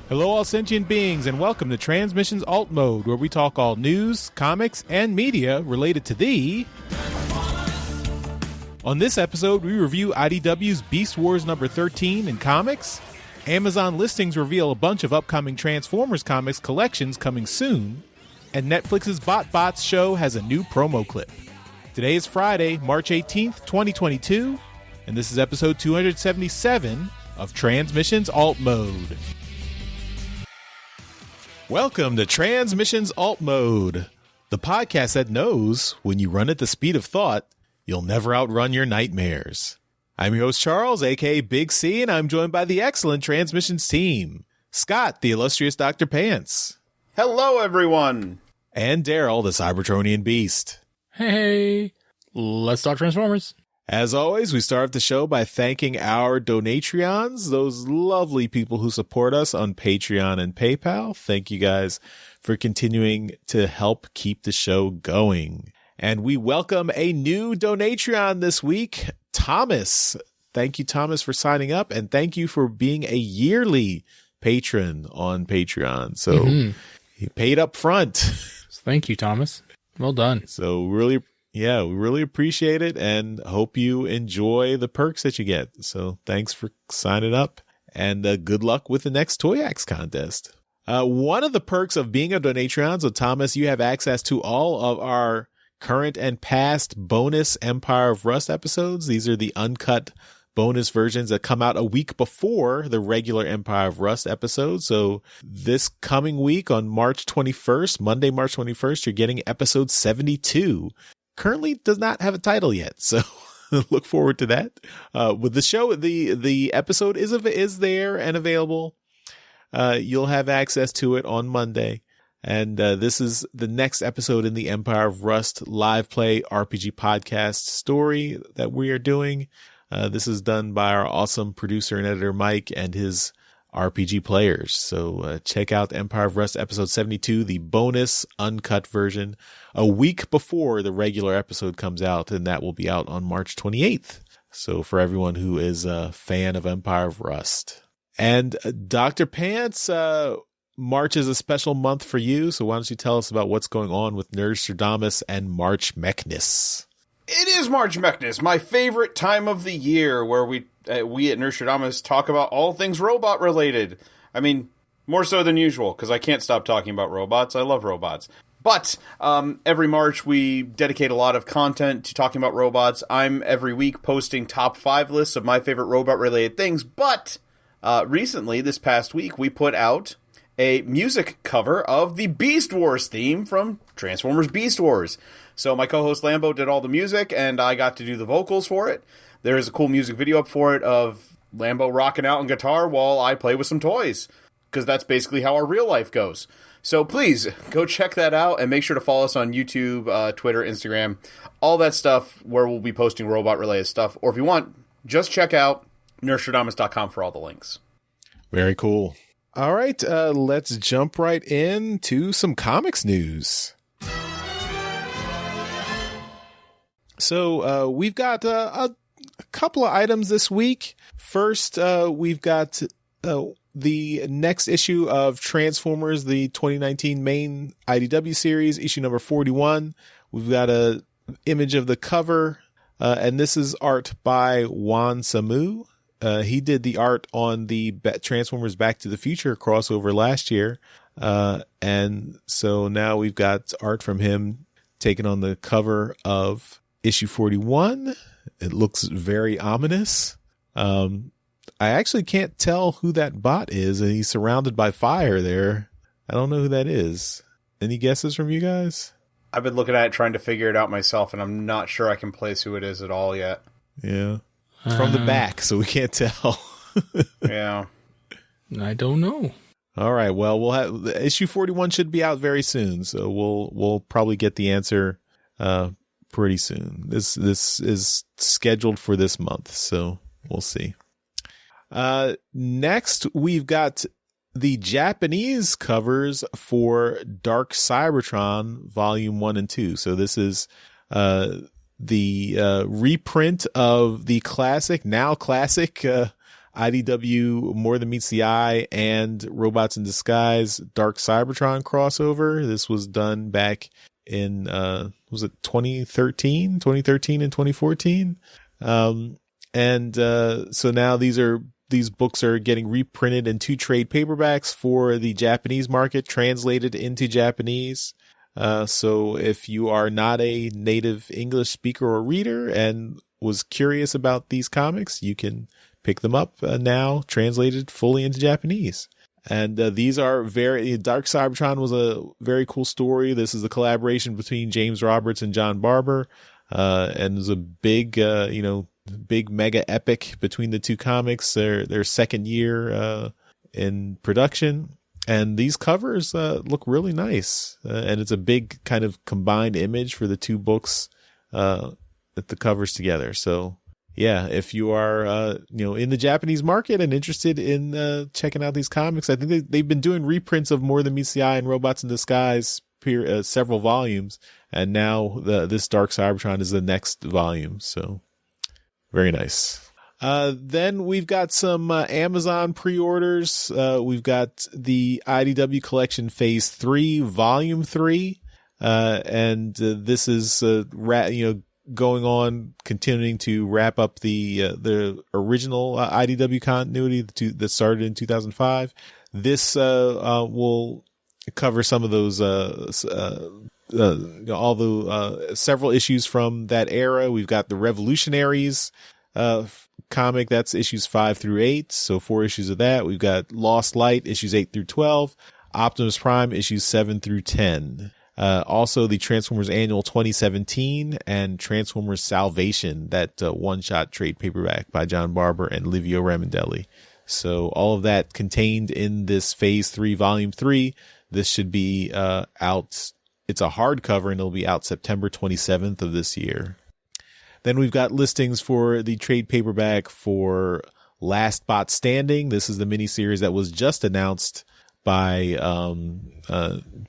Hello, all sentient beings, and welcome to Transmissions Alt Mode, where we talk all news, comics, and media related to the... On this episode, we review IDW's Beast Wars number 13 in comics. Amazon listings reveal a bunch of upcoming Transformers comics collections coming soon. And Netflix's Botbots show has a new promo clip. Today is Friday, March 18th, 2022, and this is episode 277 of Transmissions Alt Mode. Welcome to Transmissions Alt Mode, the podcast that knows when you run at the speed of thought, you'll never outrun your nightmares. I'm your host, Charles, aka Big C, and I'm joined by the excellent Transmissions team. Scott, the illustrious Dr. Pants. Hello, everyone. And Daryl, the Cybertronian Beast. Hey, let's talk Transformers. As always, we start the show by thanking our Donatreons, those lovely people who support us on Patreon and PayPal. Thank you guys for continuing to help keep the show going. And we welcome a new Donatreon this week, Thomas. Thank you, Thomas, for signing up, and thank you for being a yearly patron on Patreon. So he paid up front. Thank you, Thomas. Well done. So we really appreciate it and hope you enjoy the perks that you get. So thanks for signing up, and good luck with the next Toy Axe contest. One of the perks of being a Donatreon, so Thomas, you have access to all of our current and past bonus Empire of Rust episodes. These are the uncut bonus versions that come out a week before the regular Empire of Rust episode. So this coming week on March 21st, Monday, March 21st, you're getting episode 72. Currently does not have a title yet, so look forward to that. With the show, the episode is there and available. You'll have access to it on Monday. And this is the next episode in the Empire of Rust live play RPG podcast story that we are doing. This is done by our awesome producer and editor, Mike, and his RPG players. So check out Empire of Rust episode 72, the bonus uncut version, a week before the regular episode comes out, and that will be out on March 28th. So for everyone who is a fan of Empire of Rust. And Dr. Pants, March is a special month for you, so why don't you tell us about what's going on with Nerdstrodamus and March Mechness? It is March Mechness, my favorite time of the year, where we at Nerdstrodamus talk about all things robot related. I mean, more so than usual, because I can't stop talking about robots. I love robots. But every March we dedicate a lot of content to talking about robots. I'm every week posting top 5 lists of my favorite robot related things. But recently, this past week, we put out a music cover of the Beast Wars theme from Transformers Beast Wars. So my co-host Lambo did all the music, and I got to do the vocals for it. There is a cool music video up for it of Lambo rocking out on guitar while I play with some toys, because that's basically how our real life goes. So please, go check that out, and make sure to follow us on YouTube, Twitter, Instagram, all that stuff where we'll be posting robot-related stuff. Or if you want, just check out Nerdstrodamus.com for all the links. Very cool. All right, let's jump right into some comics news. So we've got a couple of items this week. First, we've got the next issue of Transformers, the 2019 main IDW series, issue number 41. We've got a image of the cover, and this is art by Samu. He did the art on the Transformers Back to the Future crossover last year. And so now we've got art from him taken on the cover of issue 41. It looks very ominous. I actually can't tell who that bot is, and he's surrounded by fire there. I don't know who that is. Any guesses from you guys? I've been looking at it trying to figure it out myself, and I'm not sure I can place who it is at all yet. Yeah. It's from the back, so we can't tell. Yeah. I don't know. All right. Well, we'll have issue 41 should be out very soon, so we'll probably get the answer pretty soon. This is scheduled for this month, so we'll see. Next, we've got the Japanese covers for Dark Cybertron Volume 1 and 2. So this is the reprint of the now classic IDW More Than Meets the Eye and Robots in Disguise Dark Cybertron crossover. This was done back in, was it 2013 and 2014? So now these books are getting reprinted in 2 trade paperbacks for the Japanese market, translated into Japanese. So if you are not a native English speaker or reader and was curious about these comics, you can pick them up now, translated fully into Japanese. And these are Dark Cybertron was a very cool story. This is a collaboration between James Roberts and John Barber. And there's a big, big mega epic between the 2 comics. Their second year in production. And these covers look really nice. And it's a big kind of combined image for the 2 books, the covers together. So yeah, if you are, in the Japanese market and interested in checking out these comics, I think they've been doing reprints of More Than Meets the Eye and Robots in Disguise, several volumes. And now this Dark Cybertron is the next volume. So very nice. Then we've got some Amazon pre-orders. We've got the IDW Collection Phase 3, Volume 3. And this is, going on, continuing to wrap up the original IDW continuity that started in 2005. This will cover some of those several issues from that era. We've got the Revolutionaries comic, that's issues 5 through 8, so 4 issues of that. We've got Lost Light issues 8 through 12, Optimus Prime issues 7 through 10. Also the Transformers Annual 2017 and Transformers Salvation, that one-shot trade paperback by John Barber and Livio Ramondelli. So all of that contained in this Phase 3, Volume 3. This should be out. It's a hardcover, and it'll be out September 27th of this year. Then we've got listings for the trade paperback for Last Bot Standing. This is the miniseries that was just announced by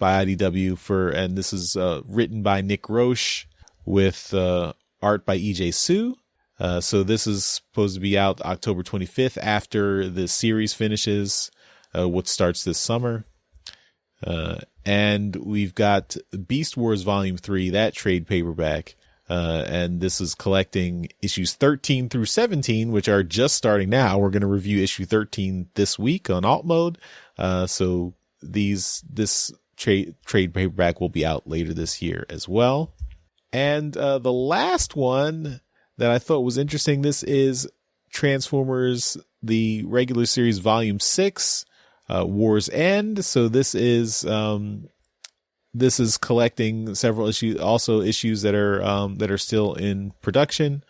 IDW and this is written by Nick Roche with art by EJ Sue. So this is supposed to be out October 25th after the series finishes, what starts this summer. And we've got Beast Wars Volume 3, that trade paperback. And this is collecting issues 13 through 17, which are just starting now. We're going to review issue 13 this week on Alt Mode. So this trade paperback will be out later this year as well. And the last one that I thought was interesting, this is Transformers, the regular series Volume 6, War's End. So this is collecting several issues, also issues that are still in production.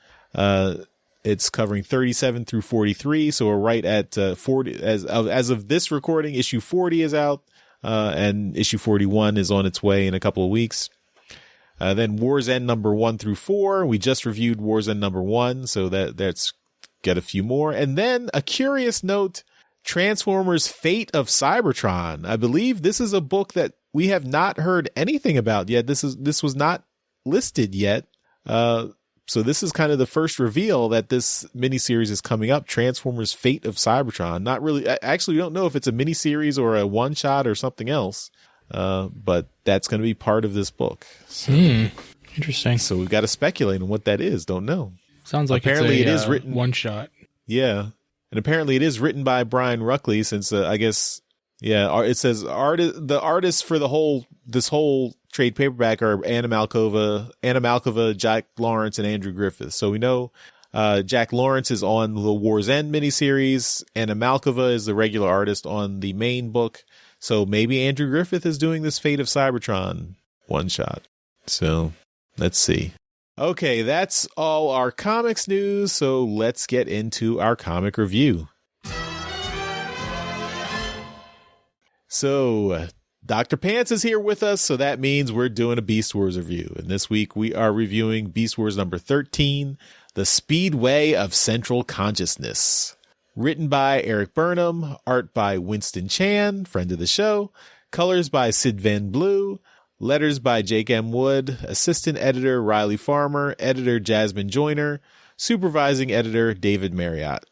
It's covering 37 through 43. So we're right at 40 as of this recording. Issue 40 is out, and issue 41 is on its way in a couple of weeks. Then War's End number 1 through 4. We just reviewed War's End number 1, so that's get a few more. And then a curious note, Transformers Fate of Cybertron. I believe this is a book that we have not heard anything about yet. This was not listed yet. So this is kind of the first reveal that this miniseries is coming up, Transformers Fate of Cybertron. Not really, actually, we don't know if it's a miniseries or a one-shot or something else, but that's going to be part of this book. So, interesting. So we've got to speculate on what that is. Don't know. Sounds like apparently it is written one-shot. Yeah, and apparently it is written by Brian Ruckley, since I guess, yeah, it says the artists for this whole trade paperback are Anna Malkova, Jack Lawrence, and Andrew Griffith. So we know Jack Lawrence is on the War's End miniseries. Anna Malkova is the regular artist on the main book. So maybe Andrew Griffith is doing this Fate of Cybertron one shot. So let's see. Okay, that's all our comics news. So let's get into our comic review. So Dr. Pants is here with us, so that means we're doing a Beast Wars review. And this week we are reviewing Beast Wars number 13, The Speedway of Central Consciousness. Written by Eric Burnham, art by Winston Chan, friend of the show, colors by Sid Van Blue, letters by Jake M. Wood, assistant editor Riley Farmer, editor Jasmine Joyner, supervising editor David Marriott.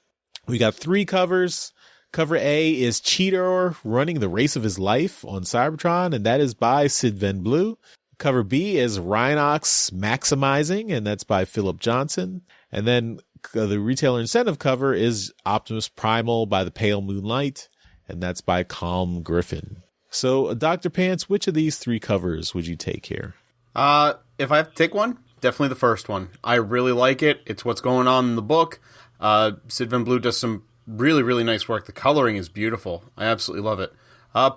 We got 3 covers. Cover A is Cheetor running the race of his life on Cybertron, and that is by Sid Van Blue. Cover B is Rhinox Maximizing, and that's by Philip Johnson. And then the retailer incentive cover is Optimus Primal by the Pale Moonlight, and that's by Calm Griffin. So, Dr. Pants, which of these 3 covers would you take here? If I have to take one, definitely the first one. I really like it. It's what's going on in the book. Sid Van Blue does some really, really nice work. The coloring is beautiful. I absolutely love it.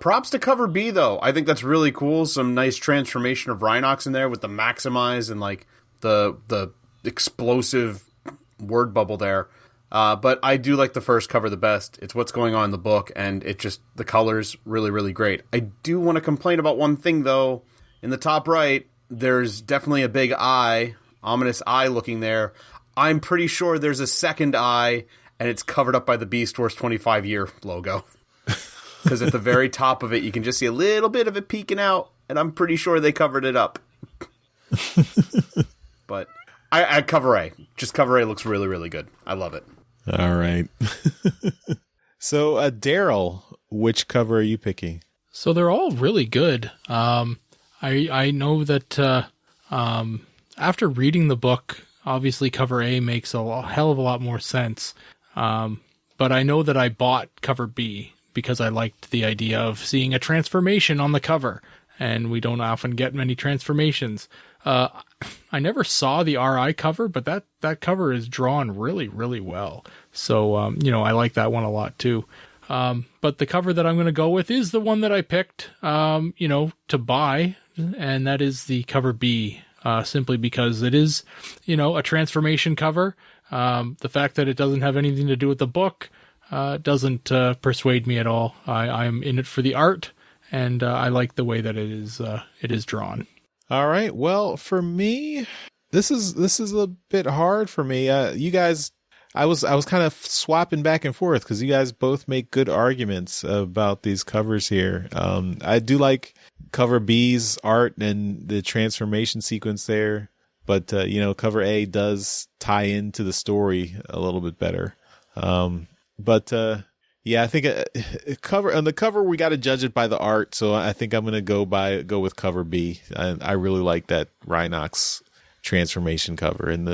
Props to cover B, though. I think that's really cool. Some nice transformation of Rhinox in there with the Maximize and like the explosive word bubble there. But I do like the first cover the best. It's what's going on in the book, and the color's really, really great. I do want to complain about one thing, though. In the top right, there's definitely a big eye, ominous eye looking there. I'm pretty sure there's a second eye, and it's covered up by the Beast Wars 25-year logo. Because at the very top of it, you can just see a little bit of it peeking out, and I'm pretty sure they covered it up. But I cover A. Just cover A looks really, really good. I love it. All right. So, Daryl, which cover are you picking? So they're all really good. I know that after reading the book, obviously cover A makes a hell of a lot more sense. But I know that I bought cover B because I liked the idea of seeing a transformation on the cover, and we don't often get many transformations. I never saw the RI cover, but that cover is drawn really, really well. So, I like that one a lot too. But the cover that I'm going to go with is the one that I picked, to buy, and that is the cover B, simply because it is, a transformation cover. The fact that it doesn't have anything to do with the book doesn't persuade me at all. I'm in it for the art, and I like the way that it is drawn. All right. Well, for me, this is a bit hard for me. You guys, I was kind of swapping back and forth because you guys both make good arguments about these covers here. I do like cover B's art and the transformation sequence there, but cover A does tie into the story a little bit better. Yeah, I think on the cover we got to judge it by the art, so I think I'm gonna go with cover B. I really like that Rhinox transformation cover, and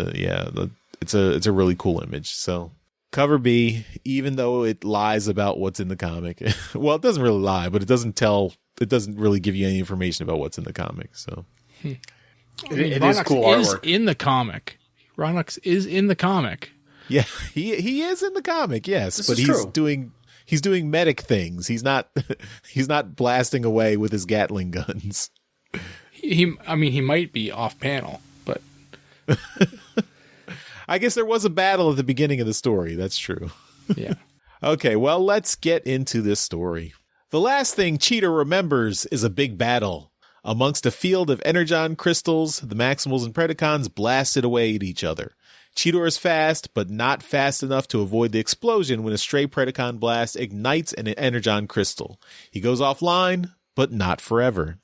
it's a really cool image. So cover B, even though it lies about what's in the comic. Well, it doesn't really lie, but it doesn't really give you any information about what's in the comic. So it is cool artwork. In the comic. Rhinox is in the comic. Yeah, he is in the comic, yes, but he's doing medic things. He's not blasting away with his Gatling guns. He might be off panel, but I guess there was a battle at the beginning of the story. That's true. Yeah. Okay, well, let's get into this story. The last thing Cheetor remembers is a big battle. Amongst a field of Energon crystals, the Maximals and Predacons blasted away at each other. Cheetor is fast, but not fast enough to avoid the explosion when a stray Predacon blast ignites an Energon crystal. He goes offline, but not forever.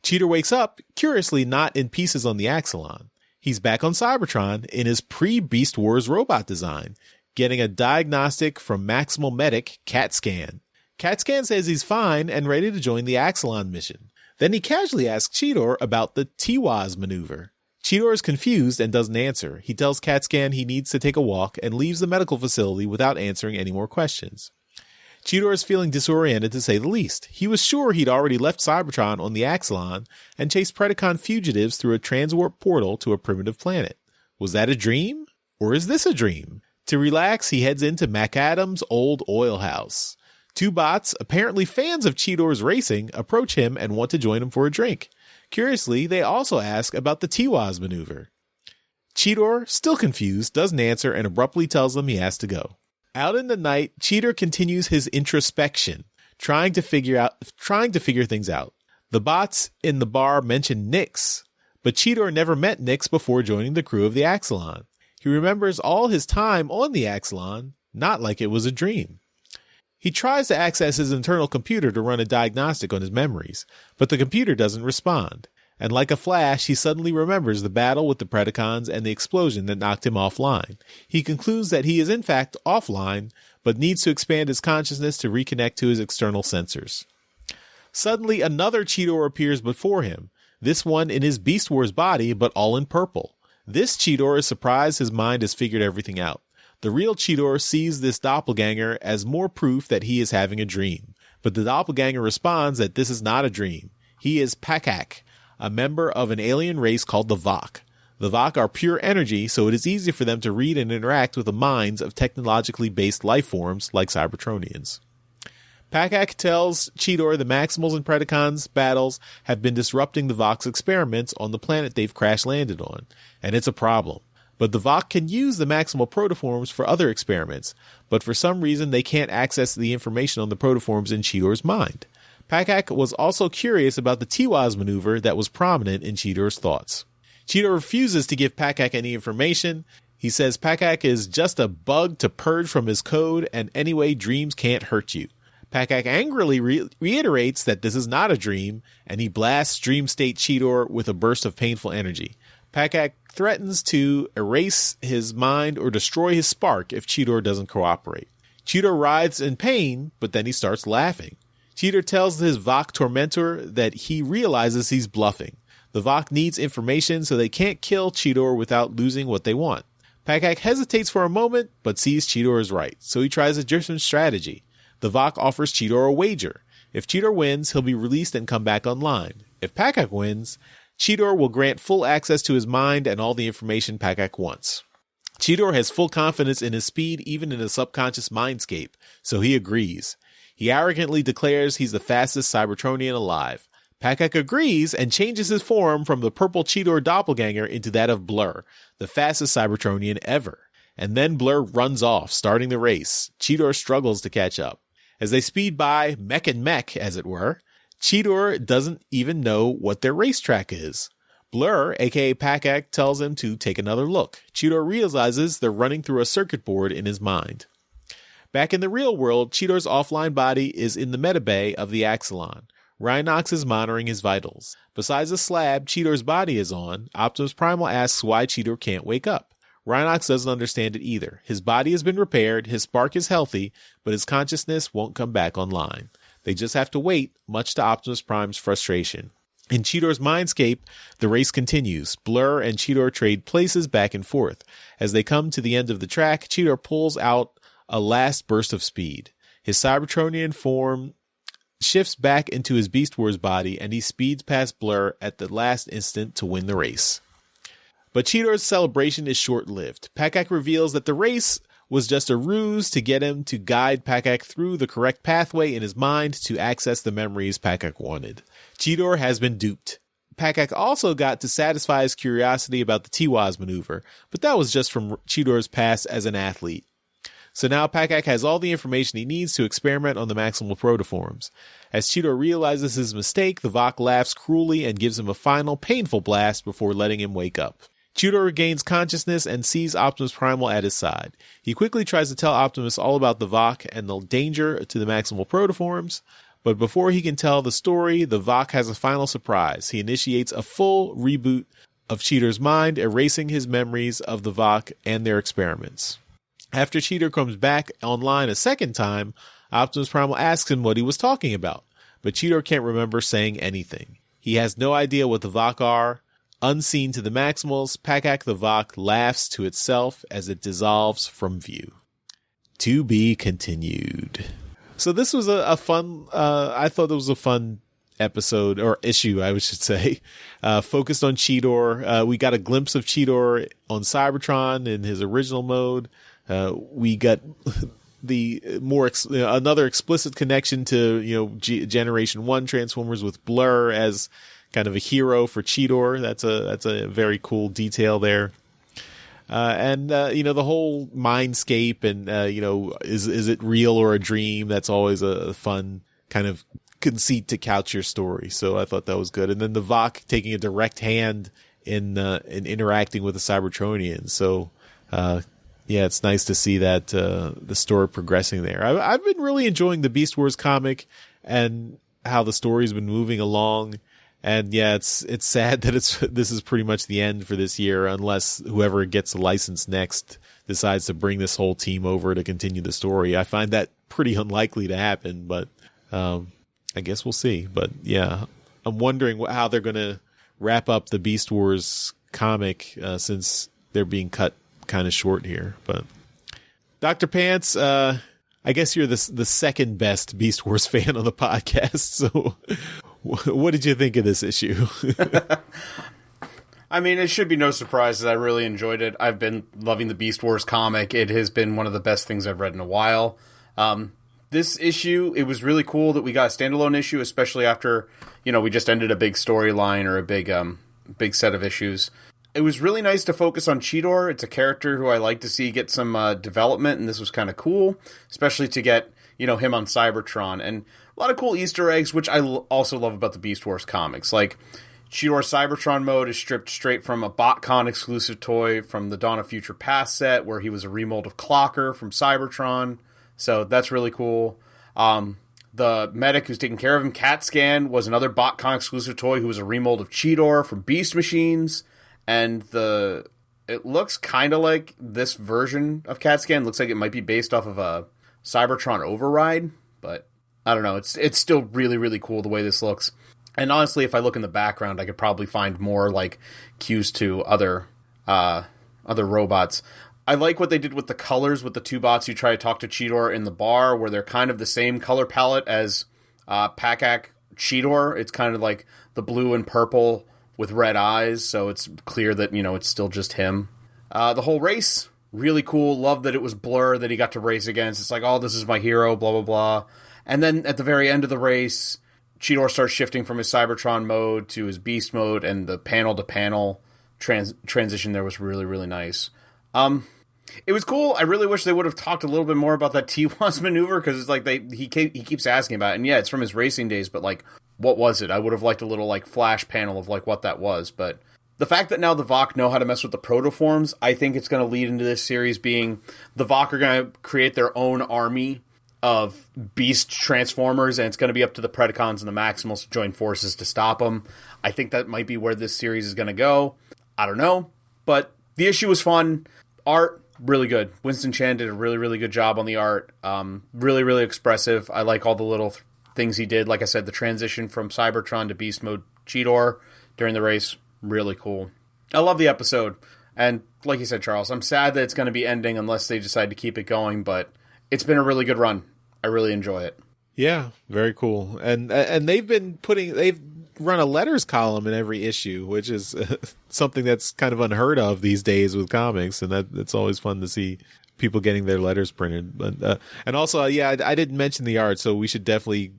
Cheetor wakes up, curiously not in pieces on the Axelon. He's back on Cybertron in his pre-Beast Wars robot design, getting a diagnostic from Maximal Medic CatScan. CatScan says he's fine and ready to join the Axelon mission. Then he casually asks Cheetor about the TWAS maneuver. Cheetor is confused and doesn't answer. He tells CatScan he needs to take a walk and leaves the medical facility without answering any more questions. Cheetor is feeling disoriented to say the least. He was sure he'd already left Cybertron on the Axelon and chased Predacon fugitives through a transwarp portal to a primitive planet. Was that a dream? Or is this a dream? To relax, he heads into McAdam's old oil house. 2 bots, apparently fans of Cheetor's racing, approach him and want to join him for a drink. Curiously, they also ask about the TWAS maneuver. Cheetor, still confused, doesn't answer and abruptly tells them he has to go. Out in the night, Cheetor continues his introspection, trying to figure things out. The bots in the bar mention Nyx, but Cheetor never met Nyx before joining the crew of the Axelon. He remembers all his time on the Axelon, not like it was a dream. He tries to access his internal computer to run a diagnostic on his memories, but the computer doesn't respond. And like a flash, he suddenly remembers the battle with the Predacons and the explosion that knocked him offline. He concludes that he is in fact offline, but needs to expand his consciousness to reconnect to his external sensors. Suddenly, another Cheetor appears before him, this one in his Beast Wars body, but all in purple. This Cheetor is surprised his mind has figured everything out. The real Cheetor sees this doppelganger as more proof that he is having a dream. But the doppelganger responds that this is not a dream. He is Pakak, a member of an alien race called the Vok. The Vok are pure energy, so it is easy for them to read and interact with the minds of technologically based life forms like Cybertronians. Pakak tells Cheetor the Maximals and Predacons battles have been disrupting the Vok's experiments on the planet they've crash-landed on, and it's a problem. But the Vok can use the Maximal protoforms for other experiments, but for some reason they can't access the information on the protoforms in Cheetor's mind. Pakak was also curious about the Tiwaz maneuver that was prominent in Cheetor's thoughts. Cheetor refuses to give Pakak any information. He says Pakak is just a bug to purge from his code, and anyway, dreams can't hurt you. Pakak angrily reiterates that this is not a dream, and he blasts Dream State Cheetor with a burst of painful energy. Pakak threatens to erase his mind or destroy his spark if Cheetor doesn't cooperate. Cheetor writhes in pain, but then he starts laughing. Cheetor tells his Vok tormentor that he realizes he's bluffing. The Vok needs information, so they can't kill Cheetor without losing what they want. Pakak hesitates for a moment, but sees Cheetor is right, so he tries a different strategy. The Vok offers Cheetor a wager. If Cheetor wins, he'll be released and come back online. If Pakak wins, Cheetor will grant full access to his mind and all the information Pakak wants. Cheetor has full confidence in his speed even in a subconscious mindscape, so he agrees. He arrogantly declares he's the fastest Cybertronian alive. Pakak agrees and changes his form from the purple Cheetor doppelganger into that of Blur, the fastest Cybertronian ever. And then Blur runs off, starting the race. Cheetor struggles to catch up. As they speed by, mech and mech, as it were, Cheetor doesn't even know what their racetrack is. Blur, aka Pakak, tells him to take another look. Cheetor realizes they're running through a circuit board in his mind. Back in the real world, Cheetor's offline body is in the metabay of the Axelon. Rhinox is monitoring his vitals. Besides the slab Cheetor's body is on, Optimus Primal asks why Cheetor can't wake up. Rhinox doesn't understand it either. His body has been repaired, his spark is healthy, but his consciousness won't come back online. They just have to wait, much to Optimus Prime's frustration. In Cheetor's mindscape, the race continues. Blur and Cheetor trade places back and forth. As they come to the end of the track, Cheetor pulls out a last burst of speed. His Cybertronian form shifts back into his Beast Wars body, and he speeds past Blur at the last instant to win the race. But Cheetor's celebration is short-lived. Pakak reveals that the race was just a ruse to get him to guide Pakak through the correct pathway in his mind to access the memories Pakak wanted. Cheetor has been duped. Pakak also got to satisfy his curiosity about the Tiwaz maneuver, but that was just from Cheetor's past as an athlete. So now Pakak has all the information he needs to experiment on the Maximal protoforms. As Cheetor realizes his mistake, the Vok laughs cruelly and gives him a final painful blast before letting him wake up. Cheetor regains consciousness and sees Optimus Primal at his side. He quickly tries to tell Optimus all about the Vok and the danger to the Maximal protoforms, but before he can tell the story, the Vok has a final surprise. He initiates a full reboot of Cheetor's mind, erasing his memories of the Vok and their experiments. After Cheetor comes back online a second time, Optimus Primal asks him what he was talking about, but Cheetor can't remember saying anything. He has no idea what the Vok are. Unseen to the Maximals, Pakak the Vok laughs to itself as it dissolves from view. To be continued. So this was a fun, I thought it was a fun episode, or issue, I should say, focused on Cheetor. We got a glimpse of Cheetor on Cybertron in his original mode. We got the more another explicit connection to Generation 1 Transformers with Blur as kind of a hero for Cheetor. That's a very cool detail there. And the whole mindscape and is it real or a dream? That's always a fun kind of conceit to couch your story. So I thought that was good. And then the Vok taking a direct hand in interacting with the Cybertronians. So yeah, it's nice to see that the story progressing there. I've been really enjoying the Beast Wars comic and how the story's been moving along. And yeah, it's sad that this is pretty much the end for this year, unless whoever gets the license next decides to bring this whole team over to continue the story. I find that pretty unlikely to happen, but I guess we'll see. But yeah, I'm wondering how they're going to wrap up the Beast Wars comic since they're being cut kind of short here. But Dr. Pants, I guess you're the second best Beast Wars fan on the podcast. So what did you think of this issue? I mean, it should be no surprise that I really enjoyed it. I've been loving the Beast Wars comic. It has been one of the best things I've read in a while. This issue, it was really cool that we got a standalone issue, especially after, we just ended a big storyline or a big set of issues. It was really nice to focus on Cheetor. It's a character who I like to see get some development, and this was kind of cool, especially to get, him on Cybertron. And a lot of cool Easter eggs, which I also love about the Beast Wars comics. Like, Cheetor's Cybertron mode is stripped straight from a BotCon exclusive toy from the Dawn of Future Past set, where he was a remold of Clocker from Cybertron. So that's really cool. The medic who's taking care of him, CatScan, was another BotCon exclusive toy who was a remold of Cheetor from Beast Machines. And it looks kind of like this version of CatScan. Looks like it might be based off of a Cybertron Override, but I don't know. It's still really, really cool the way this looks. And honestly, if I look in the background, I could probably find more like cues to other robots. I like what they did with the colors with the two bots who try to talk to Cheetor in the bar, where they're kind of the same color palette as Pakak Cheetor. It's kind of like the blue and purple with red eyes, so it's clear that, it's still just him. The whole race, really cool. Love that it was Blur that he got to race against. It's like, oh, this is my hero, blah, blah, blah. And then at the very end of the race, Cheetor starts shifting from his Cybertron mode to his Beast mode, and the panel-to-panel transition there was really, really nice. It was cool. I really wish they would have talked a little bit more about that T-Waz maneuver, because it's like he keeps asking about it. And yeah, it's from his racing days, but like, what was it? I would have liked a little like flash panel of like what that was. But the fact that now the Vok know how to mess with the protoforms, I think it's going to lead into this series being the Vok are going to create their own army of beast transformers, and it's going to be up to the Predacons and the Maximals to join forces to stop them. I think that might be where this series is going to go. I don't know, but the issue was fun. Art, really good. Winston Chan did a really, really good job on the art. Really, really expressive. I like all the little things he did. Like I said, the transition from Cybertron to Beast Mode Cheetor during the race, really cool. I love the episode. And like you said, Charles, I'm sad that it's going to be ending unless they decide to keep it going, but it's been a really good run. I really enjoy it. Yeah, very cool. And they've run a letters column in every issue, which is something that's kind of unheard of these days with comics, and it's always fun to see people getting their letters printed. But and also, I didn't mention the art, so we should definitely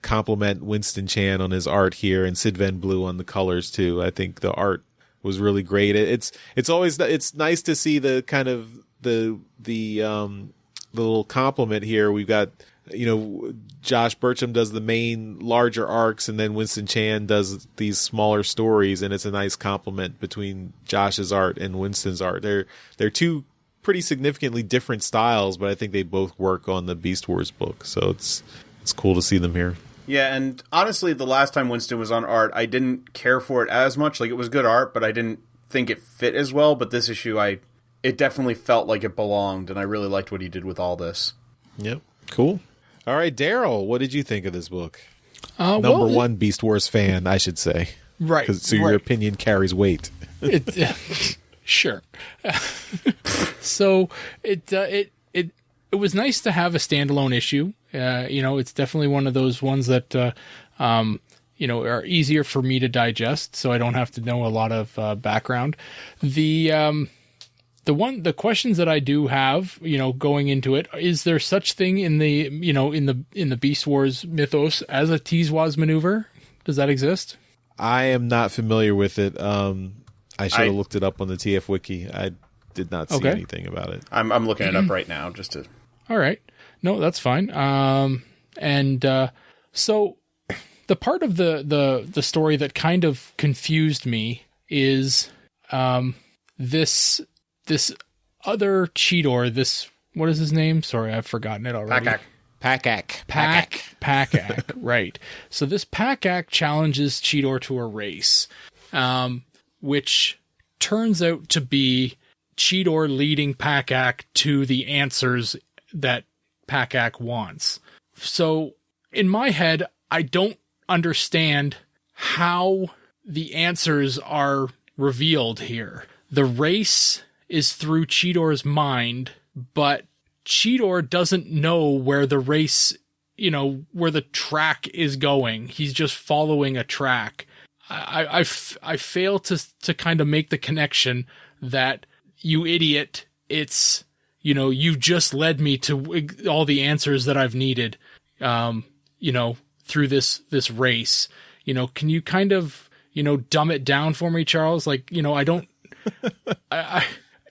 compliment Winston Chan on his art here, and Sid Van Blue on the colors too. I think the art was really great. It's nice to see the kind of the little compliment here. We've got, Josh Burcham does the main larger arcs, and then Winston Chan does these smaller stories, and it's a nice compliment between Josh's art and Winston's art. They're two pretty significantly different styles, but I think they both work on the Beast Wars book, so it's cool to see them here. Yeah, and honestly, the last time Winston was on art, I didn't care for it as much. Like, it was good art, but I didn't think it fit as well. But this issue, it definitely felt like it belonged, and I really liked what he did with all this. Yep, cool. All right, Daryl, what did you think of this book? Number one Beast Wars fan, I should say. Right. So your opinion carries weight. Sure. So it was nice to have a standalone issue. It's definitely one of those ones that are easier for me to digest, so I don't have to know a lot of background. The questions that I do have, going into it, is there such thing in the in the Beast Wars mythos as a T-Waz maneuver? Does that exist? I am not familiar with it. I should have looked it up on the TF Wiki. I did not see anything about it. I'm looking it up right now just to. All right, no, that's fine. So the part of the story that kind of confused me is this other Cheetor, what is his name? Sorry, I've forgotten it already. Pack-Ack, right. So this Pack-Ack challenges Cheetor to a race, which turns out to be Cheetor leading Pack-Ack to the answers that Pack-Ack wants. So in my head, I don't understand how the answers are revealed here. The race is through Cheetor's mind, but Cheetor doesn't know where the race, where the track is going. He's just following a track. I fail to kind of make the connection that, you idiot, it's, you've just led me to all the answers that I've needed, through this race. Can you kind of, dumb it down for me, Charles? Like, I don't,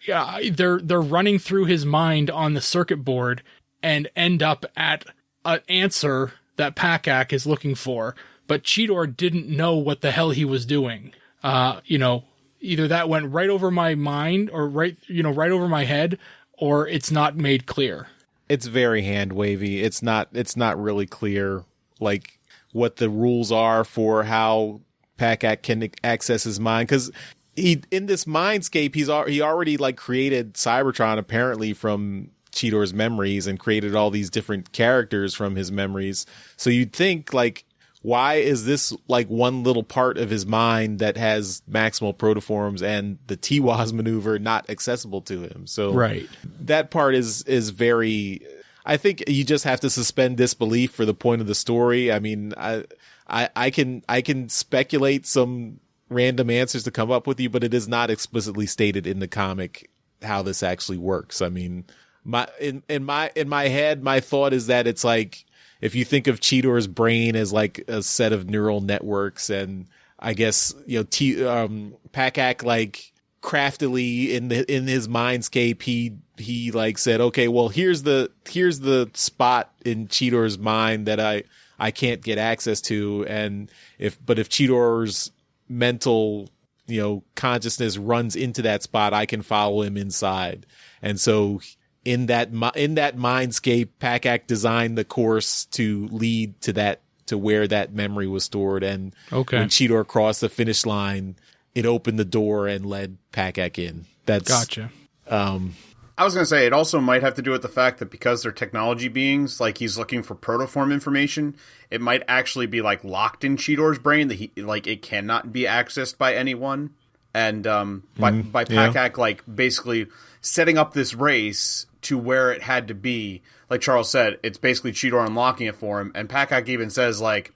they're running through his mind on the circuit board and end up at an answer that Pack-Ack is looking for, but Cheetor didn't know what the hell he was doing. Either that went right over my mind or right over my head, or it's not made clear. It's very hand wavy. It's not really clear, like, what the rules are for how Pack-Ack can access his mind, because in this mindscape, he already like created Cybertron apparently from Cheetor's memories and created all these different characters from his memories. So you'd think, like, why is this like one little part of his mind that has maximal protoforms and the T-Waz maneuver not accessible to him? So right. That part is very, I think you just have to suspend disbelief for the point of the story. I mean, I can speculate some random answers to come up with you, but it is not explicitly stated in the comic how this actually works. I mean, in my head, my thought is that it's like, if you think of Cheetor's brain as like a set of neural networks, and I guess, Pack-Ack, like, craftily in his mindscape, he like said, okay, well, here's the spot in Cheetor's mind that I can't get access to. And if Cheetor's mental, consciousness runs into that spot, I can follow him inside. And so in that mindscape, Pack-Ack designed the course to lead to where that memory was stored. And when Cheetor crossed the finish line, it opened the door and led Pack-Ack in. That's gotcha. I was going to say, it also might have to do with the fact that because they're technology beings, like, he's looking for protoform information, it might actually be, like, locked in Cheetor's brain that it cannot be accessed by anyone. And by Pack-Ack, like, basically setting up this race to where it had to be, like Charles said, it's basically Cheetor unlocking it for him. And Pack-Ack even says, like,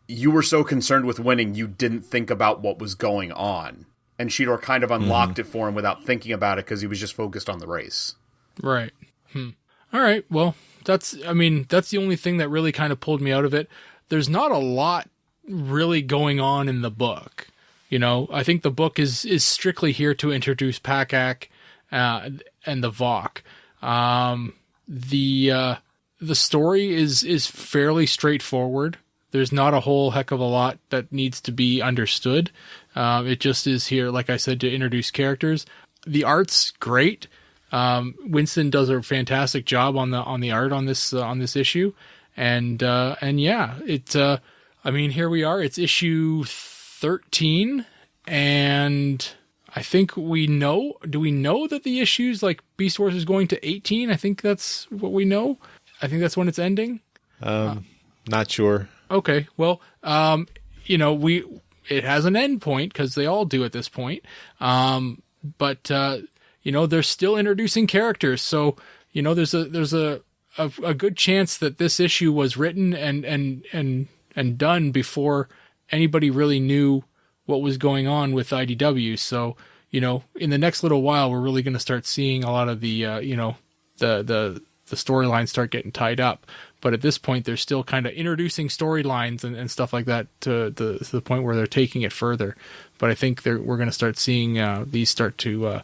you were so concerned with winning, you didn't think about what was going on. And Cheetor kind of unlocked it for him without thinking about it because he was just focused on the race. Right. All right. Well, that's the only thing that really kind of pulled me out of it. There's not a lot really going on in the book. I think the book is strictly here to introduce Pack-Ack and the Vok. The story is fairly straightforward. There's not a whole heck of a lot that needs to be understood. It just is here, like I said, to introduce characters. The art's great. Winston does a fantastic job on the art on this issue, and yeah, here we are. It's issue 13, and I think we know. Do we know that the issues like Beast Wars is going to 18? I think that's what we know. I think that's when it's ending. Not sure. Okay, well, it has an end point because they all do at this point. But they're still introducing characters, so there's a good chance that this issue was written and done before anybody really knew what was going on with IDW. So in the next little while, we're really going to start seeing a lot of the the storylines start getting tied up. But at this point, they're still kind of introducing storylines and stuff like that to the point where they're taking it further. But I think we're going to start seeing these start to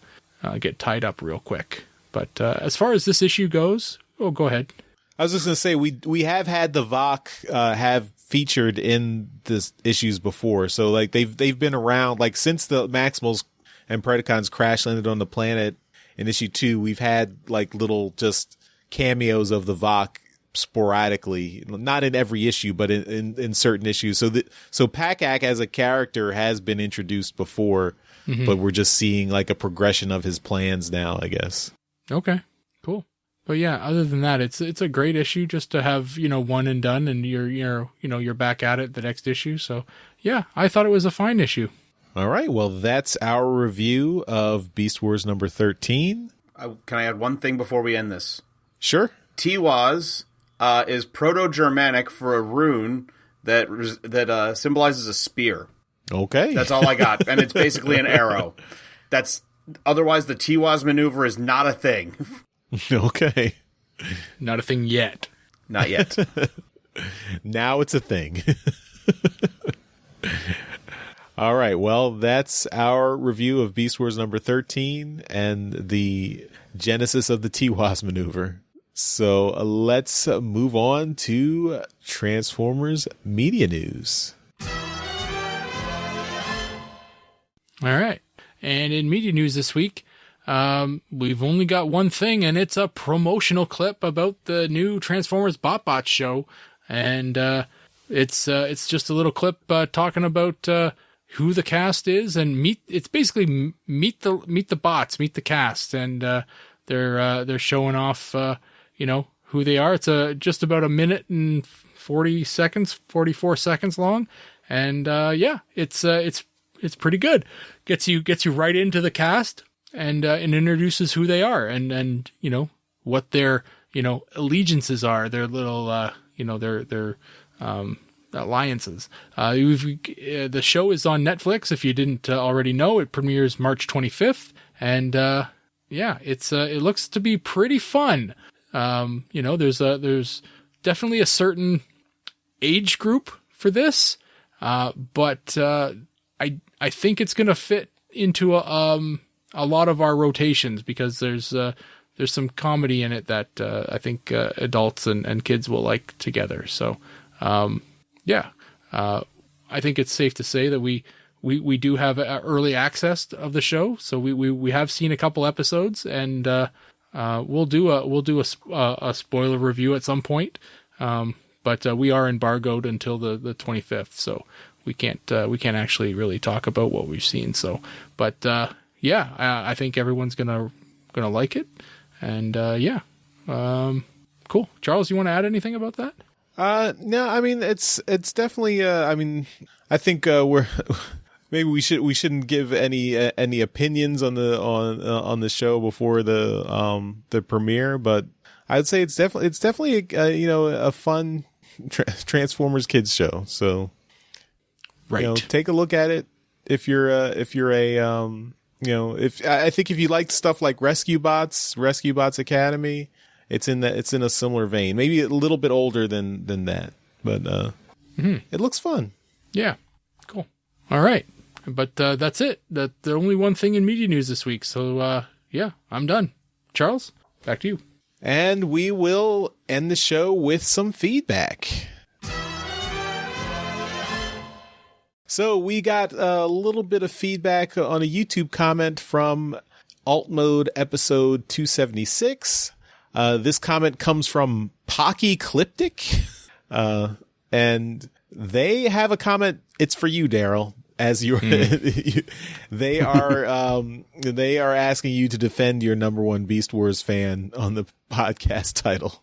get tied up real quick. But as far as this issue goes, go ahead. I was just going to say, we have had the Vok have featured in this issues before. So like they've been around, like, since the Maximals and Predacons crash landed on the planet in issue 2, we've had like little just cameos of the Vok sporadically, not in every issue, but in certain issues. So Pac-Ac as a character has been introduced before, but we're just seeing like a progression of his plans now, I guess. Okay, cool. But yeah, other than that, it's a great issue just to have, one and done, and you're back at it the next issue. So yeah, I thought it was a fine issue. All right, well, that's our review of Beast Wars number 13. Can I add one thing before we end this? Sure. Tiwaz is Proto-Germanic for a rune that symbolizes a spear. Okay. That's all I got, and it's basically an arrow. Otherwise the Tiwaz maneuver is not a thing. Okay. Not a thing yet. Not yet. Now it's a thing. All right. Well, that's our review of Beast Wars number 13 and the genesis of the Tiwaz maneuver. So let's move on to Transformers media news. All right. And in media news this week, we've only got one thing, and it's a promotional clip about the new Transformers Botbots show. And it's just a little clip talking about who the cast is, and it's basically meet the bots, meet the cast, and they're showing off who they are. It's just about a minute and 44 seconds long, and it's pretty good. Gets you right into the cast, and introduces who they are, and what their allegiances are, their little their alliances. The show is on Netflix. If you didn't already know, it premieres March 25th, and it looks to be pretty fun. There's definitely a certain age group for this, but I think it's going to fit into a lot of our rotations, because there's some comedy in it that I think adults and kids will like together. So I think it's safe to say that we do have early access of the show. So we have seen a couple episodes, and we'll do a spoiler review at some point. But we are embargoed until the 25th, so we can't actually really talk about what we've seen. So, but I think everyone's gonna like it, and cool. Charles, you want to add anything about that? No, I mean it's definitely. I think we're maybe we shouldn't give any opinions on the show before the premiere, but I'd say it's definitely a fun Transformers kids show. So right, take a look at it if I think if you like stuff like Rescue Bots Academy. It's in a similar vein, maybe a little bit older than that, but it looks fun. Yeah, cool. All right, but that's it. That's the only one thing in media news this week. So I'm done. Charles, back to you. And we will end the show with some feedback. So we got a little bit of feedback on a YouTube comment from Alt Mode episode 276. This comment comes from Pockyklyptic, and they have a comment. It's for you, Daryl, as they are asking you to defend your number one Beast Wars fan on the podcast title,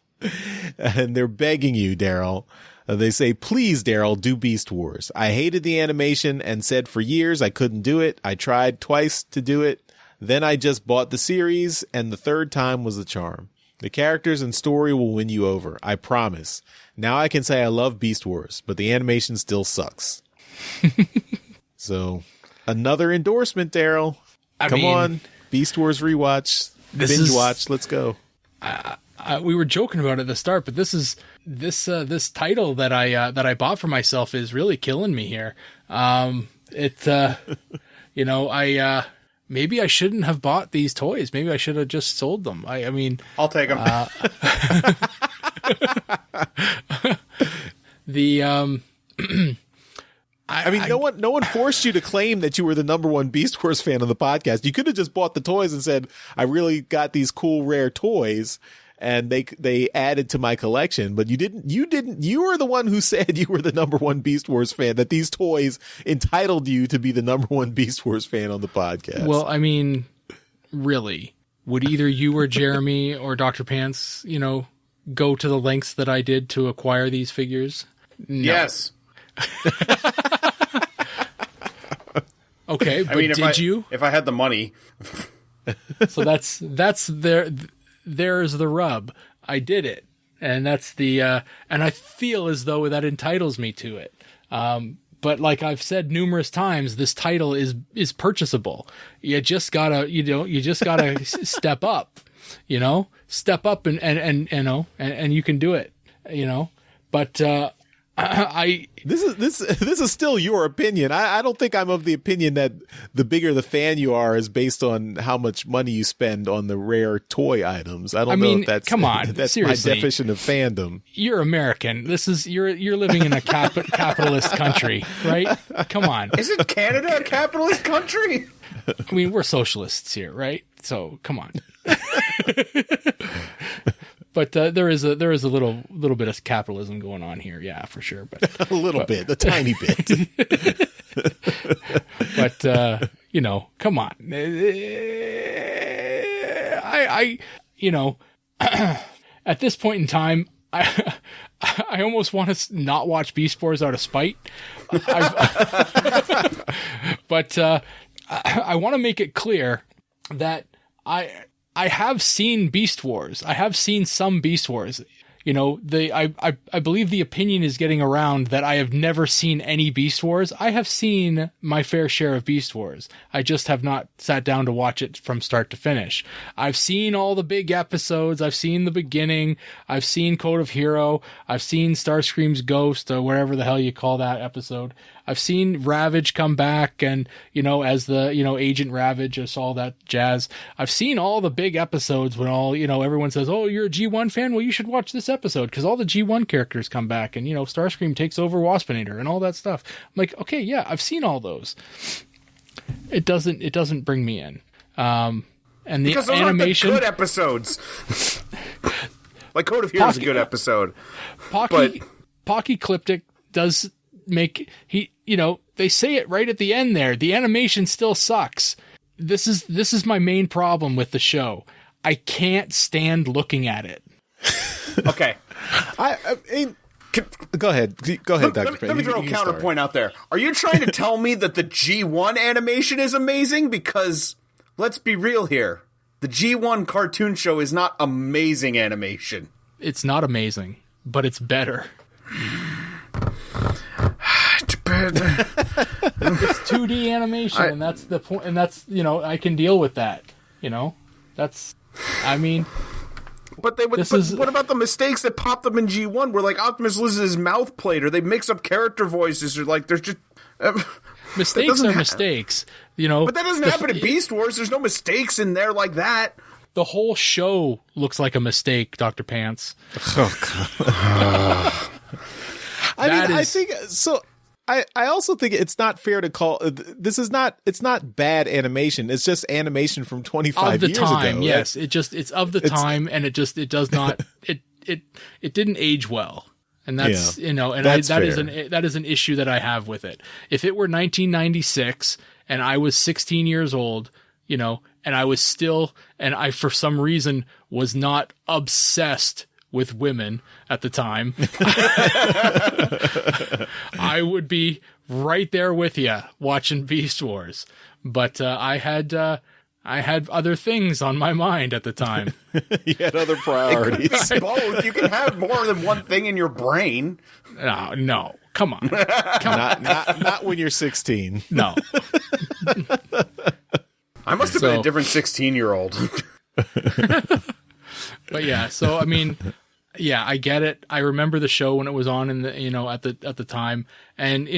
and they're begging you, Daryl. They say, please, Daryl, do Beast Wars. I hated the animation and said for years I couldn't do it. I tried twice to do it. Then I just bought the series, and the third time was the charm. The characters and story will win you over. I promise. Now I can say I love Beast Wars, but the animation still sucks. So, another endorsement, Daryl. Come on. Beast Wars rewatch. Binge watch. Let's go. We were joking about it at the start, but this title that I bought for myself is really killing me here. Maybe I shouldn't have bought these toys. Maybe I should have just sold them. I mean, I'll take them. No one forced you to claim that you were the number one Beast Wars fan on the podcast. You could have just bought the toys and said, I really got these cool, rare toys. and they added to my collection. But you were the one who said you were the number one Beast Wars fan, that these toys entitled you to be the number one Beast Wars fan on the podcast. Well, I mean, really, would either you or Jeremy or Dr. Pants, go to the lengths that I did to acquire these figures? No. Yes. Okay, but did you? If I had the money. So there's the rub. I did it. And that's and I feel as though that entitles me to it. But like I've said numerous times, this title is purchasable. You just gotta, step up, step up and you can do it, but, This is still your opinion. I don't think I'm of the opinion that the bigger the fan you are is based on how much money you spend on the rare toy items. I don't know if that's come on, that's seriously. my definition of fandom. You're American. You're living in a capitalist country, right? Come on. Isn't Canada a capitalist country? I mean, we're socialists here, right? So come on. But there is a little bit of capitalism going on here, yeah, for sure. But a tiny bit. But come on. At this point in time, I almost want to not watch Beast Wars out of spite. But I want to make it clear that I have seen Beast Wars. I have seen some Beast Wars. I believe the opinion is getting around that I have never seen any Beast Wars. I have seen my fair share of Beast Wars. I just have not sat down to watch it from start to finish. I've seen all the big episodes. I've seen the beginning. I've seen Code of Hero. I've seen Starscream's Ghost, or whatever the hell you call that episode. I've seen Ravage come back and, as the, Agent Ravage, just all that jazz. I've seen all the big episodes when everyone says, oh, you're a G1 fan? Well, you should watch this episode because all the G1 characters come back and, Starscream takes over Waspinator and all that stuff. I'm like, okay, yeah, I've seen all those. It doesn't bring me in. And the because those animation, aren't the good episodes. Like Code of Hero is a good episode. Pockyklyptic does make they say it right at the end there. The animation still sucks. This is my main problem with the show. I can't stand looking at it. Okay. I mean, go ahead, Dr. Let me throw a counterpoint out there. Are you trying to tell me that the G1 animation is amazing? Because let's be real here. The G1 cartoon show is not amazing animation. It's not amazing, but it's better. It's 2D animation, and that's the point. And that's I can deal with that. That's. I mean. But what about the mistakes that popped up in G1 where like Optimus loses his mouth plate or they mix up character voices or like there's just mistakes are mistakes, But that doesn't happen in Beast Wars. There's no mistakes in there like that. The whole show looks like a mistake, Dr. Pants. Oh God. I think so. I also think it's not fair to call this is not. It's not bad animation. It's just animation from 25 years ago. Of the time, yes. It's of the time, and it does not. It didn't age well, and that's that is an issue that I have with it. If it were 1996 and I was 16 years old, and I was still, and I for some reason was not obsessed with women at the time, I would be right there with you watching Beast Wars. But I had other things on my mind at the time. You had other priorities. Both. You can have more than one thing in your brain. No. Come on. Not when you're 16. No. I must have been a different 16-year-old. But yeah, so I mean, yeah, I get it. I remember the show when it was on in the at the time, and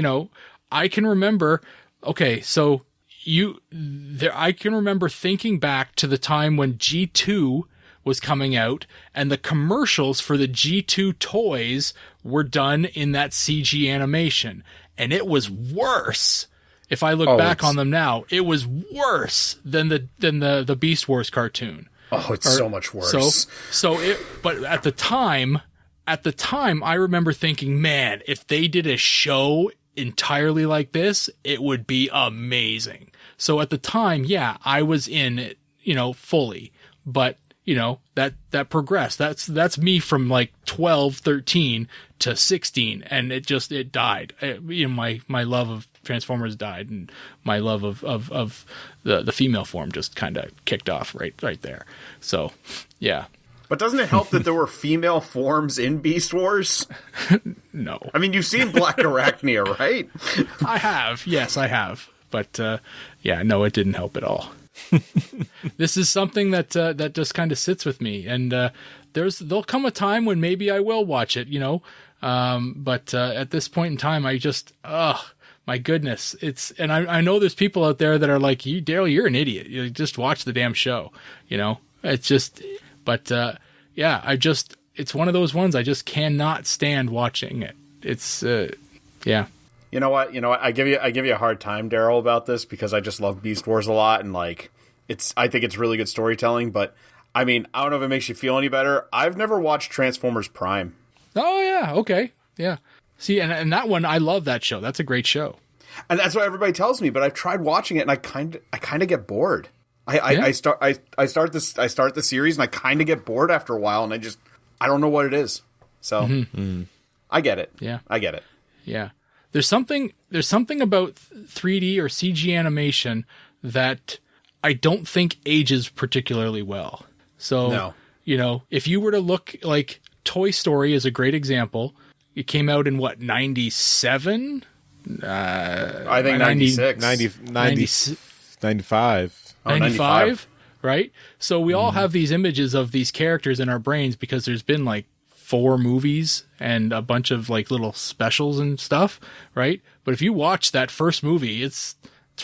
I can remember. Okay, so I can remember thinking back to the time when G2 was coming out, and the commercials for the G2 toys were done in that CG animation, and it was worse. If I look back on them now, it was worse than the Beast Wars cartoon. Oh, it's so much worse. But at the time, I remember thinking, man, if they did a show entirely like this, it would be amazing. So at the time, yeah, I was in it, fully, but that progressed. That's me from like 12, 13 to 16. And it died. My love of Transformers died, and my love of the female form just kind of kicked off right there. So, yeah. But doesn't it help that there were female forms in Beast Wars? No. I mean, you've seen Black Arachnia, right? I have. Yes, I have. But, no, it didn't help at all. This is something that just kind of sits with me. And there'll come a time when maybe I will watch it, But at this point in time, I just, my goodness. And I know there's people out there that are like, Daryl, you're an idiot. You just watch the damn show, It's just... But, it's one of those ones I just cannot stand watching it. It's, yeah. You know what? I give you a hard time, Daryl, about this because I just love Beast Wars a lot. And I think it's really good storytelling, but I mean, I don't know if it makes you feel any better. I've never watched Transformers Prime. Oh yeah. Okay. Yeah. See, and that one, I love that show. That's a great show. And that's what everybody tells me, but I've tried watching it and I kind of get bored. I start the series and I kind of get bored after a while and I don't know what it is. So I get it. Yeah. I get it. Yeah. There's something about 3D or CG animation that I don't think ages particularly well. So, if you were to look like Toy Story is a great example. It came out in what, 97? I think 96. 95. 95, right? So we all have these images of these characters in our brains because there's been like 4 movies and a bunch of like little specials and stuff, right? But if you watch that first movie, it's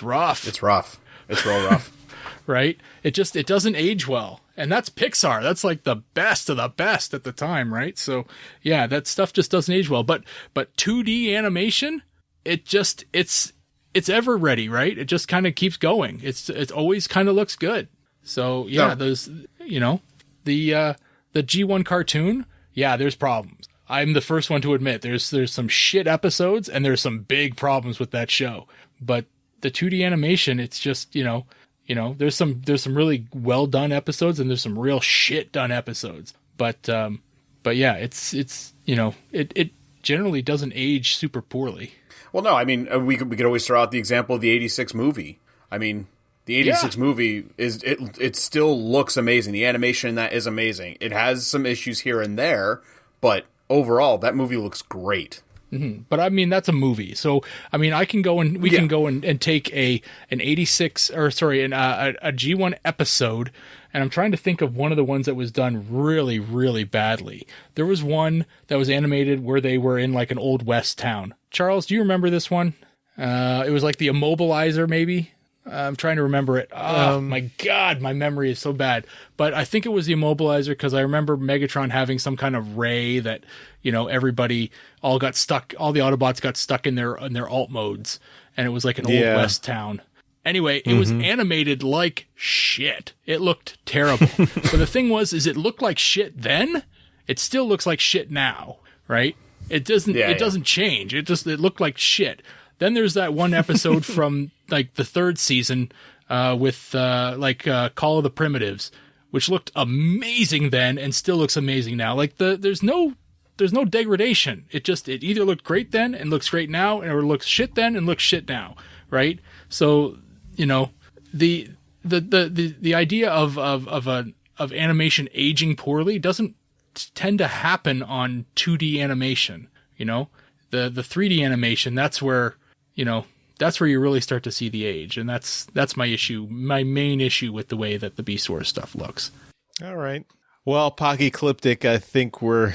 rough. It's rough. It's real rough. Right? It doesn't age well. And that's Pixar. That's like the best of the best at the time, right? So yeah, that stuff just doesn't age well. But 2D animation, it's ever ready, right? It just kind of keeps going. It's always kind of looks good. So yeah, those, the G1 cartoon, yeah, there's problems. I'm the first one to admit there's some shit episodes and there's some big problems with that show. But the 2D animation, it's just, there's some really well done episodes and there's some real shit done episodes. But yeah, it generally doesn't age super poorly. Well, no, I mean, we could always throw out the example of the 86 movie. I mean, the 86 movie it still looks amazing. The animation in that is amazing. It has some issues here and there, but overall, that movie looks great. Mm-hmm. But I mean, that's a movie. So, I mean, we can go and take a G1 episode, and I'm trying to think of one of the ones that was done really, really badly. There was one that was animated where they were in like an old West town. Charles, do you remember this one? It was like the Immobilizer, maybe. I'm trying to remember it. Oh my God, my memory is so bad. But I think it was the Immobilizer because I remember Megatron having some kind of ray that, everybody all got stuck. All the Autobots got stuck in their alt modes, and it was like an old West town. Anyway, it was animated like shit. It looked terrible. But the thing is it looked like shit then. It still looks like shit now, right? It doesn't. It doesn't change. It looked like shit. Then there's that one episode from like the 3rd season with Call of the Primitives, which looked amazing then and still looks amazing now. Like there's no degradation. It either looked great then and looks great now, or it looks shit then and looks shit now, right? So the idea of animation aging poorly doesn't tend to happen on 2D animation. The 3D animation, that's where you really start to see the age, and that's my issue, my main issue with the way that the Beast Wars stuff looks. All right. Well, Pockeycliptic, I think we're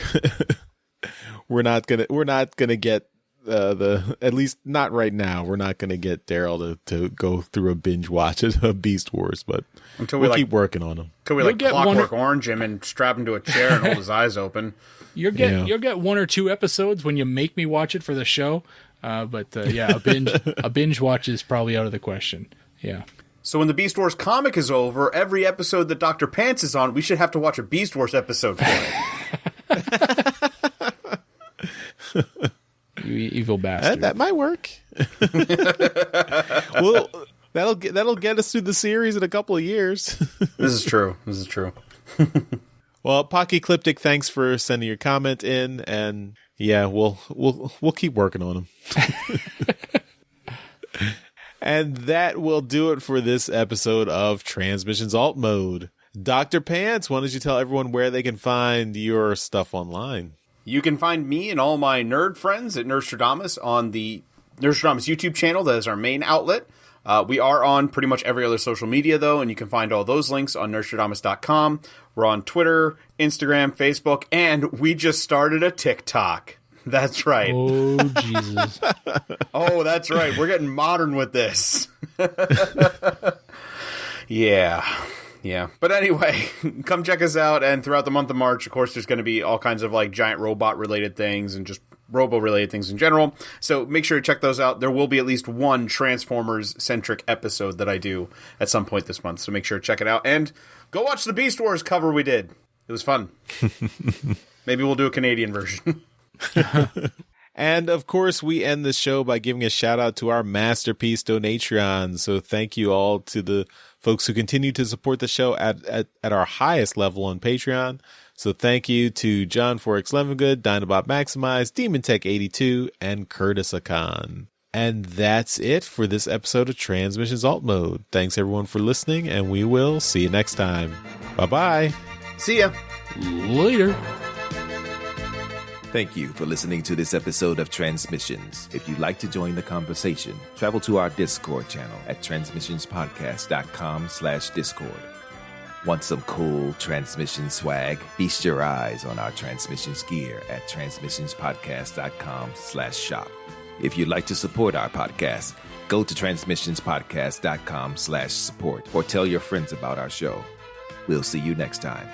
not gonna get at least not right now. We're not gonna get Daryl to go through a binge watch of Beast Wars, but until we'll keep working on him. Until we Clockwork Orange him and strap him to a chair and hold his eyes open. You'll get 1 or 2 episodes when you make me watch it for the show. A binge watch is probably out of the question. Yeah. So when the Beast Wars comic is over, every episode that Dr. Pants is on, we should have to watch a Beast Wars episode for it. You evil bastard. That might work. Well, that'll get us through the series in a couple of years. This is true. Well, Pockecliptic, thanks for sending your comment in, and yeah, we'll keep working on them. And that will do it for this episode of Transmissions Alt Mode. Dr. Pants, why don't you tell everyone where they can find your stuff online? You can find me and all my nerd friends at Nerdstrodamus on the Nerdstrodamus YouTube channel. That is our main outlet. We are on pretty much every other social media, though, and you can find all those links on Nerdstrodamus.com. We're on Twitter, Instagram, Facebook, and we just started a TikTok. That's right. Oh, Jesus. Oh, that's right. We're getting modern with this. Yeah. But anyway, come check us out. And throughout the month of March, of course, there's going to be all kinds of like giant robot-related things and just robo-related things in general. So make sure to check those out. There will be at least one Transformers-centric episode that I do at some point this month. So make sure to check it out. And go watch the Beast Wars cover we did. It was fun. Maybe we'll do a Canadian version. And of course, we end the show by giving a shout out to our Masterpiece Donatreon. So thank you all to the folks who continue to support the show at our highest level on Patreon. So thank you to John Forex Levengood, Dinobot Maximize, Demon Tech 82, and Curtis Akan. And that's it for this episode of Transmissions Alt Mode. Thanks everyone for listening, and we will see you next time. Bye-bye. See ya. Later. Thank you for listening to this episode of Transmissions. If you'd like to join the conversation, travel to our Discord channel at transmissionspodcast.com/Discord. Want some cool transmission swag? Feast your eyes on our transmissions gear at transmissionspodcast.com/shop. If you'd like to support our podcast, go to transmissionspodcast.com/support or tell your friends about our show. We'll see you next time.